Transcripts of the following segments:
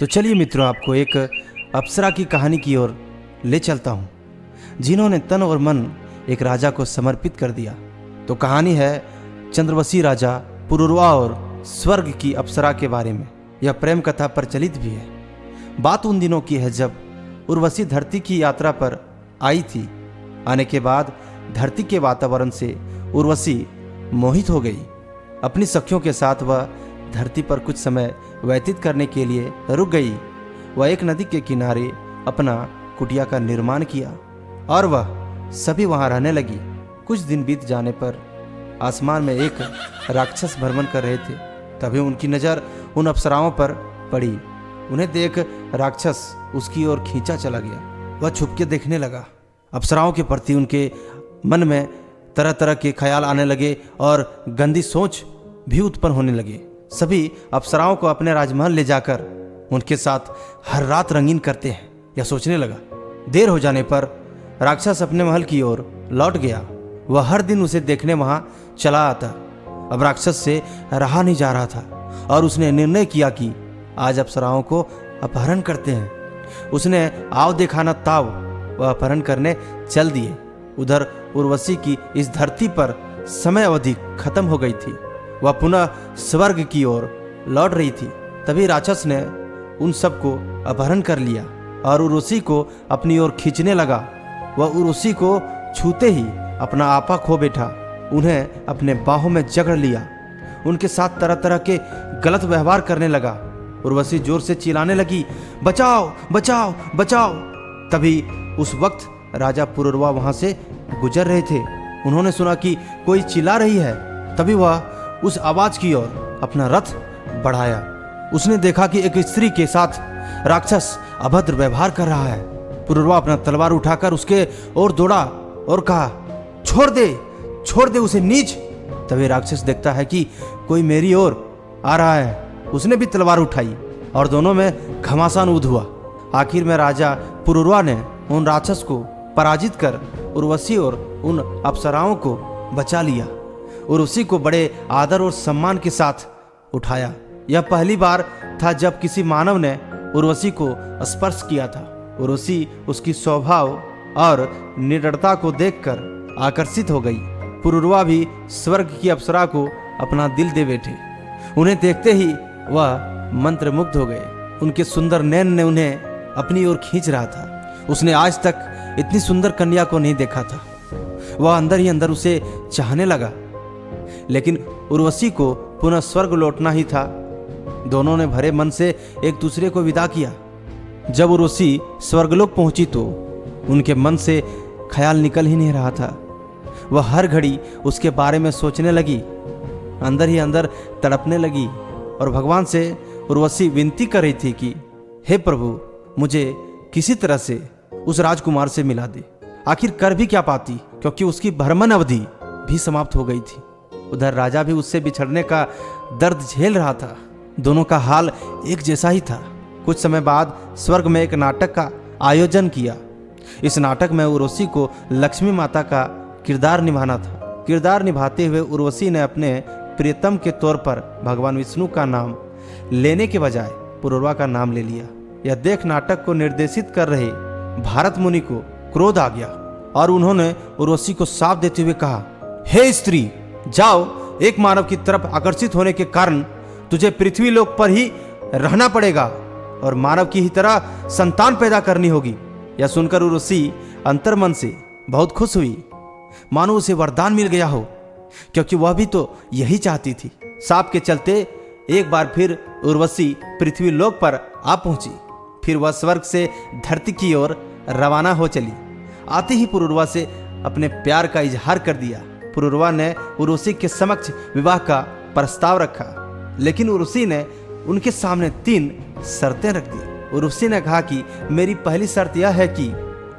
तो चलिए मित्रों, आपको एक अप्सरा की कहानी की ओर ले चलता हूँ, जिन्होंने तन और मन एक राजा को समर्पित कर दिया। तो कहानी है चंद्रवशी राजा पुरुरवा और स्वर्ग की अप्सरा के बारे में। यह प्रेम कथा प्रचलित भी है। बात उन दिनों की है जब उर्वशी धरती की यात्रा पर आई थी। आने के बाद धरती के वातावरण से उर्वशी मोहित हो गई। अपनी सखियों के साथ वह धरती पर कुछ समय व्यतीत करने के लिए रुक गई। वह एक नदी के किनारे अपना कुटिया का निर्माण किया और वह सभी वहां रहने लगी। कुछ दिन बीत जाने पर आसमान में एक राक्षस भ्रमण कर रहे थे। तभी उनकी नज़र उन अप्सराओं पर पड़ी। उन्हें देख राक्षस उसकी ओर खींचा चला गया। वह छुपके देखने लगा। अप्सराओं के प्रति उनके मन में तरह तरह के ख्याल आने लगे और गंदी सोच भी उत्पन्न होने लगे। सभी अप्सराओं को अपने राजमहल ले जाकर उनके साथ हर रात रंगीन करते हैं, यह सोचने लगा। देर हो जाने पर राक्षस अपने महल की ओर लौट गया। वह हर दिन उसे देखने वहां चला आता। अब राक्षस से रहा नहीं जा रहा था और उसने निर्णय किया कि आज अप्सराओं को अपहरण करते हैं। उसने आव दिखाना ताव वह अपहरण करने चल दिए। उधर उर्वशी की इस धरती पर समय अवधि खत्म हो गई थी। वह पुनः स्वर्ग की ओर लौट रही थी। तभी राक्षस ने उन सबको अपहरण कर लिया और उर्वशी को अपनी ओर खींचने लगा। वह उर्वशी को छूते ही अपना आपा खो बैठा। उन्हें अपने बाहों में जकड़ लिया। उनके साथ तरह तरह के गलत व्यवहार करने लगा। उर्वशी जोर से चिल्लाने लगी, बचाओ बचाओ बचाओ। तभी उस वक्त राजा पुरुरवा वहां से गुजर रहे थे। उन्होंने सुना कि कोई चिल्ला रही है। तभी वह उस आवाज की ओर अपना रथ बढ़ाया। उसने देखा कि एक स्त्री के साथ राक्षस अभद्र व्यवहार कर रहा है। पुरुरवा अपना तलवार उठाकर उसके ओर दौड़ा और कहा, छोड़ दे उसे नीच। तभी राक्षस देखता है कि कोई मेरी ओर आ रहा है। उसने भी तलवार उठाई और दोनों में घमासान युद्ध हुआ। आखिर में राजा पुरुरवा ने उन राक्षस को पराजित कर उर्वशी और उन अप्सराओं को बचा लिया। उर्वशी को बड़े आदर और सम्मान के साथ उठाया। यह पहली बार था जब किसी मानव ने उर्वशी को स्पर्श किया था। उर्वशी उसकी स्वभाव और निडरता को देखकर आकर्षित हो गई। पुरुरवा भी स्वर्ग की अप्सरा को अपना दिल दे बैठे। उन्हें देखते ही वह मंत्रमुग्ध हो गए। उनके सुंदर नैन ने उन्हें अपनी ओर खींच रहा था। उसने आज तक इतनी सुंदर कन्या को नहीं देखा था। वह अंदर ही अंदर उसे चाहने लगा। लेकिन उर्वशी को पुनः स्वर्ग लौटना ही था। दोनों ने भरे मन से एक दूसरे को विदा किया। जब उर्वशी स्वर्गलोक पहुंची तो उनके मन से ख्याल निकल ही नहीं रहा था। वह हर घड़ी उसके बारे में सोचने लगी, अंदर ही अंदर तड़पने लगी और भगवान से उर्वशी विनती कर रही थी कि हे प्रभु, मुझे किसी तरह से उस राजकुमार से मिला दे। आखिर कर भी क्या पाती, क्योंकि उसकी भ्रमण अवधि भी समाप्त हो गई थी। उधर राजा भी उससे बिछड़ने का दर्द झेल रहा था। दोनों का हाल एक जैसा ही था। कुछ समय बाद स्वर्ग में एक नाटक का आयोजन किया। इस नाटक में उर्वशी को लक्ष्मी माता का किरदार निभाना था। किरदार निभाते हुए उर्वशी ने अपने प्रियतम के तौर पर भगवान विष्णु का नाम लेने के बजाय पुरुरवा का नाम ले लिया। यह देख नाटक को निर्देशित कर रहे भारत मुनि को क्रोध आ गया और उन्होंने उर्वशी को शाप देते हुए कहा, हे स्त्री, जाओ, एक मानव की तरफ आकर्षित होने के कारण तुझे पृथ्वी लोक पर ही रहना पड़ेगा और मानव की ही तरह संतान पैदा करनी होगी। यह सुनकर उर्वशी अंतर्मन से बहुत खुश हुई, मानो उसे वरदान मिल गया हो, क्योंकि वह भी तो यही चाहती थी। शाप के चलते एक बार फिर उर्वशी पृथ्वी लोक पर आ पहुंची। फिर वह स्वर्ग से धरती की ओर रवाना हो चली। आते ही पुरुरवा से अपने प्यार का इजहार कर दिया। पुरुरवा ने उर्वशी के समक्ष विवाह का प्रस्ताव रखा, लेकिन उर्वशी ने उनके सामने 3 शर्तें रख दी। उर्वशी ने कहा कि मेरी पहली शर्त यह है कि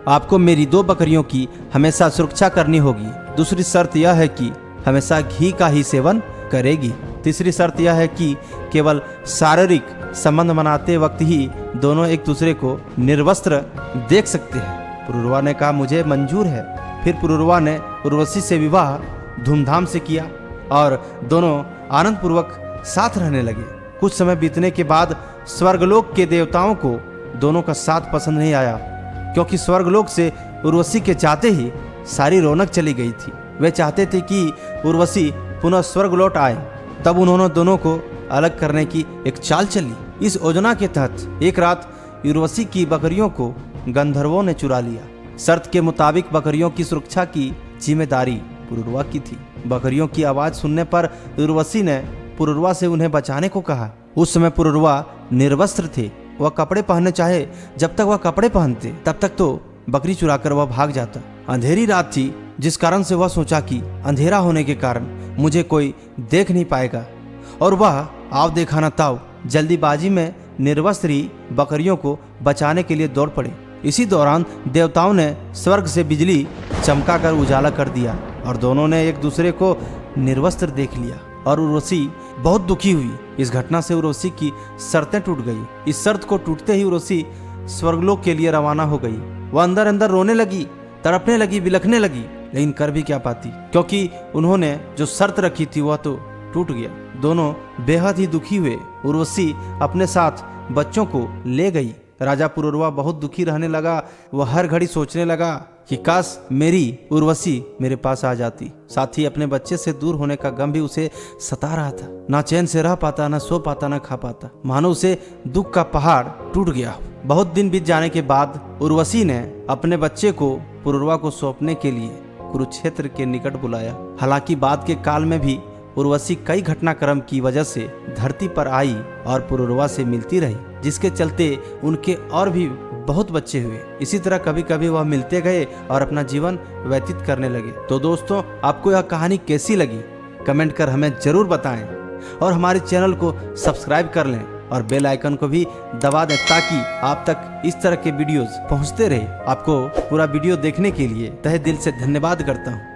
आपको मेरी 2 बकरियों की हमेशा सुरक्षा करनी होगी। दूसरी शर्त यह है कि हमेशा घी का ही सेवन करेगी। तीसरी शर्त यह है कि केवल शारीरिक संबंध बनाते वक्त ही दोनों एक दूसरे को निर्वस्त्र देख सकते हैं। पुरुरवा ने कहा, मुझे मंजूर है। फिर पुरुरवा ने उर्वशी से विवाह धूमधाम से किया और दोनों आनंद पूर्वक साथ रहने लगे। कुछ समय बीतने के बाद स्वर्गलोक के देवताओं को दोनों का साथ पसंद नहीं आया, क्योंकि स्वर्गलोक से उर्वशी के जाते ही सारी रौनक चली गई थी। वे चाहते थे कि उर्वशी पुनः स्वर्ग लौट आए। तब उन्होंने दोनों को अलग करने की एक चाल चली। इस योजना के तहत एक रात उर्वशी की बकरियों को गंधर्वों ने चुरा लिया। शर्त के मुताबिक बकरियों की सुरक्षा की जिम्मेदारी पुरुरवा की थी। बकरियों की आवाज सुनने पर उर्वशी ने पुरुरवा से उन्हें बचाने को कहा। उस समय पुरुरवा निर्वस्त्र थे। वह कपड़े पहनने चाहे, जब तक वह कपड़े पहनते तब तक तो बकरी चुराकर वह भाग जाता। अंधेरी रात थी, जिस कारण से वह सोचा कि अंधेरा होने के कारण मुझे कोई देख नहीं पाएगा, और वह आव देखा न ताव जल्दीबाजी में निर्वस्त्र ही बकरियों को बचाने के लिए दौड़ पड़े। इसी दौरान देवताओं ने स्वर्ग से बिजली चमकाकर उजाला कर दिया और दोनों ने एक दूसरे को निर्वस्त्र देख लिया और उर्वशी बहुत दुखी हुई। इस घटना से उर्वशी की शर्तें टूट गई। इस शर्त को टूटते ही उर्वशी स्वर्गलोक के लिए रवाना हो गई। वह अंदर अंदर रोने लगी, तड़पने लगी, बिलखने लगी, लेकिन कर भी क्या पाती, क्योंकि उन्होंने जो शर्त रखी थी वह तो टूट गया। दोनों बेहद ही दुखी हुए। उर्वशी अपने साथ बच्चों को ले गई। राजा पुरुरवा बहुत दुखी रहने लगा। वह हर घड़ी सोचने लगा कि काश मेरी उर्वशी मेरे पास आ जाती। साथ ही अपने बच्चे से दूर होने का गम भी उसे सता रहा था। ना चैन से रह पाता, ना सो पाता, ना खा पाता, मानो उसे दुख का पहाड़ टूट गया। बहुत दिन बीत जाने के बाद उर्वशी ने अपने बच्चे को पुरुरवा को सौंपने के लिए कुरुक्षेत्र के निकट बुलाया। हालांकि बाद के काल में भी उर्वशी कई घटनाक्रम की वजह से धरती पर आई और पुरुरवा से मिलती रही, जिसके चलते उनके और भी बहुत बच्चे हुए। इसी तरह कभी कभी वह मिलते गए और अपना जीवन व्यतीत करने लगे। तो दोस्तों, आपको यह कहानी कैसी लगी कमेंट कर हमें जरूर बताएं और हमारे चैनल को सब्सक्राइब कर लें और बेल आइकन को भी दबा दें ताकि आप तक इस तरह के वीडियोस पहुंचते रहे। आपको पूरा वीडियो देखने के लिए तहे दिल से धन्यवाद करता हूं।